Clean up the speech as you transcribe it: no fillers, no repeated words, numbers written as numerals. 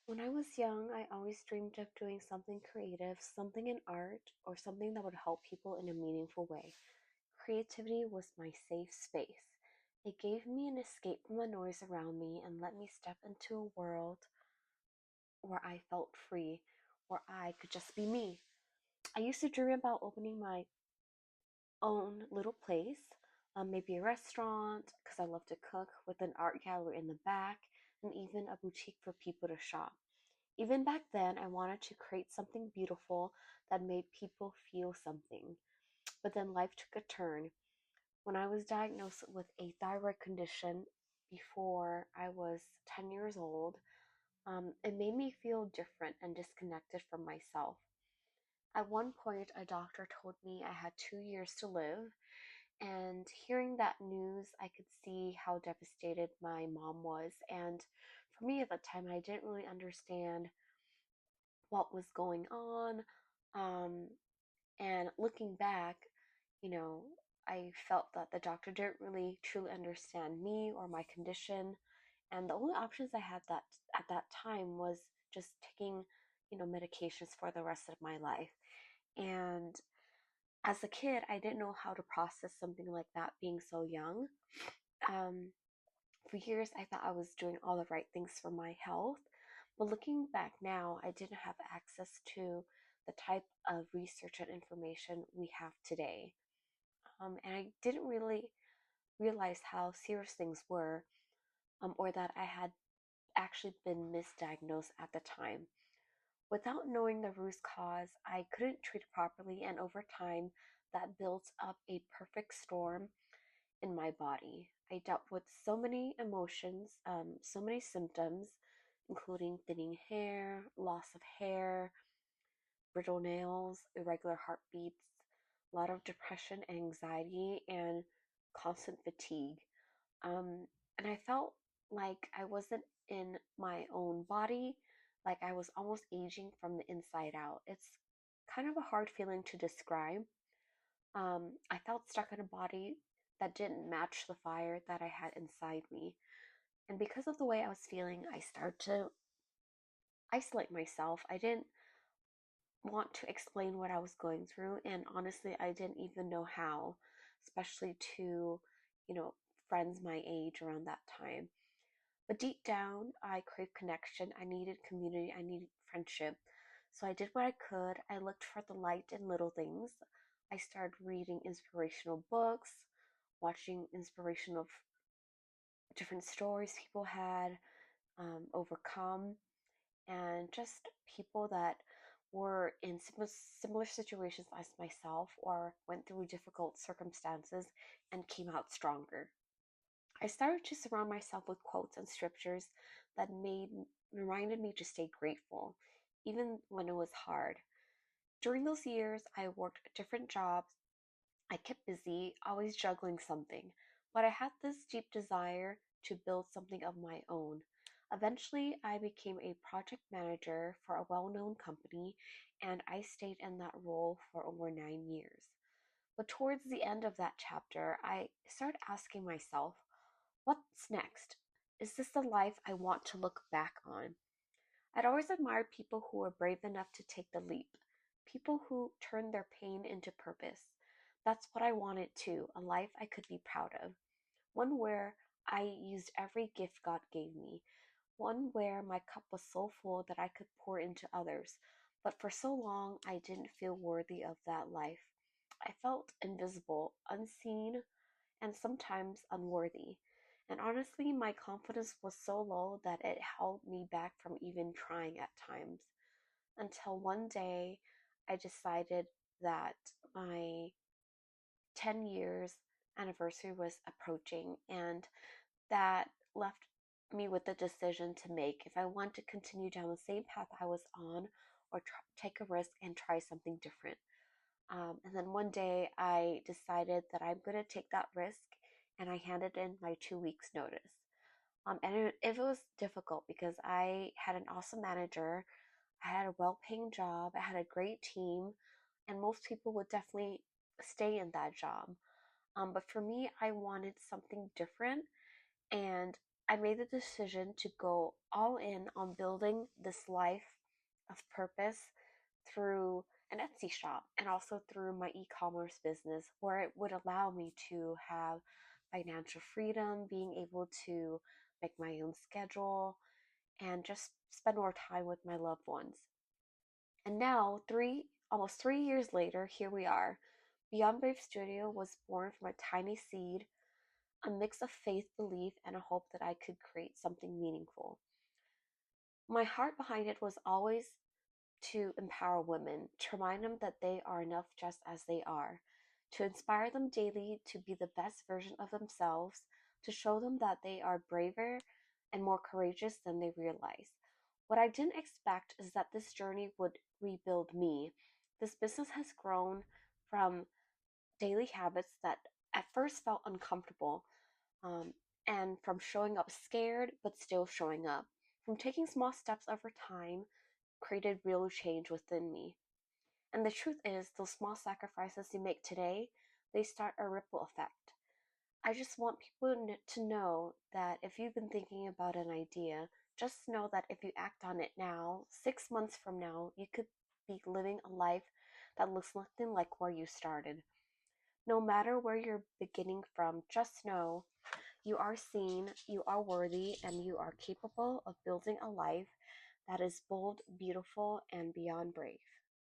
When I was young, I always dreamed of doing something creative, something in art, or something that would help people in a meaningful way. Creativity was my safe space. It gave me an escape from the noise around me and let me step into a world where I felt free, where I could just be me. I used to dream about opening my own little place, maybe a restaurant, because I love to cook, with an art gallery in the back, and even a boutique for people to shop. Even back then, I wanted to create something beautiful that made people feel something. But then life took a turn. When I was diagnosed with a thyroid condition before I was 10 years old, it made me feel different and disconnected from myself. At one point, a doctor told me I had 2 years to live, and hearing that news, I could see how devastated my mom was. And for me at the time, I didn't really understand what was going on. Um, and looking back, you know, I felt that the doctor didn't really truly understand me or my condition. And the only options I had that at that time was just taking, medications for the rest of my life. And as a kid, I didn't know how to process something like that being so young. Um, for years, I thought I was doing all the right things for my health. But looking back now, I didn't have access to the type of research and information we have today. And I didn't really realize how serious things were, or that I had actually been misdiagnosed at the time. Without knowing the root cause, I couldn't treat it properly, and over time, that built up a perfect storm in my body. I dealt with so many emotions, so many symptoms, including thinning hair, loss of hair, brittle nails, irregular heartbeats, a lot of depression, anxiety, and constant fatigue. And I felt like I wasn't in my own body, like I was almost aging from the inside out. It's kind of a hard feeling to describe. I felt stuck in a body that didn't match the fire that I had inside me. And because of the way I was feeling, I started to isolate myself. I didn't want to explain what I was going through, and honestly, I didn't even know how, especially to, friends my age around that time. But deep down, I craved connection. I needed community. I needed friendship. So I did what I could. I looked for the light in little things. I started reading inspirational books, watching inspirational different stories people had overcome, and just people that were in similar situations as myself or went through difficult circumstances and came out stronger. I started to surround myself with quotes and scriptures that reminded me to stay grateful, even when it was hard. During those years, I worked different jobs. I kept busy, always juggling something, but I had this deep desire to build something of my own. Eventually, I became a project manager for a well known company, and I stayed in that role for over 9 years. But towards the end of that chapter, I started asking myself, what's next? Is this the life I want to look back on? I'd always admired people who were brave enough to take the leap, people who turned their pain into purpose. That's what I wanted too, a life I could be proud of. One where I used every gift God gave me, one where my cup was so full that I could pour into others. But for so long, I didn't feel worthy of that life. I felt invisible, unseen, and sometimes unworthy. And honestly, my confidence was so low that it held me back from even trying at times. Until one day, I decided that my 10 years anniversary was approaching, and that left me with the decision to make if I want to continue down the same path I was on or take a risk and try something different. And then one day I decided that I'm going to take that risk, and I handed in my 2 weeks notice. And it was difficult because I had an awesome manager, I had a well paying job, I had a great team, and most people would definitely stay in that job. But for me, I wanted something different, and I made the decision to go all in on building this life of purpose through an Etsy shop and also through my e-commerce business, where it would allow me to have financial freedom, being able to make my own schedule and just spend more time with my loved ones. And now, almost 3 years later, here we are. Beyond Brave Studio was born from a tiny seed, a mix of faith, belief, and a hope that I could create something meaningful. My heart behind it was always to empower women, to remind them that they are enough just as they are, to inspire them daily to be the best version of themselves, to show them that they are braver and more courageous than they realize. What I didn't expect is that this journey would rebuild me. This business has grown from daily habits that at first felt uncomfortable, um, and from showing up scared but still showing up, from taking small steps over time, created real change within me. And the truth is, those small sacrifices you make today, they start a ripple effect. I just want people to know that if you've been thinking about an idea, just know that if you act on it now, 6 months from now, you could be living a life that looks nothing like where you started. No matter where you're beginning from, just know you are seen, you are worthy, and you are capable of building a life that is bold, beautiful, and beyond brave.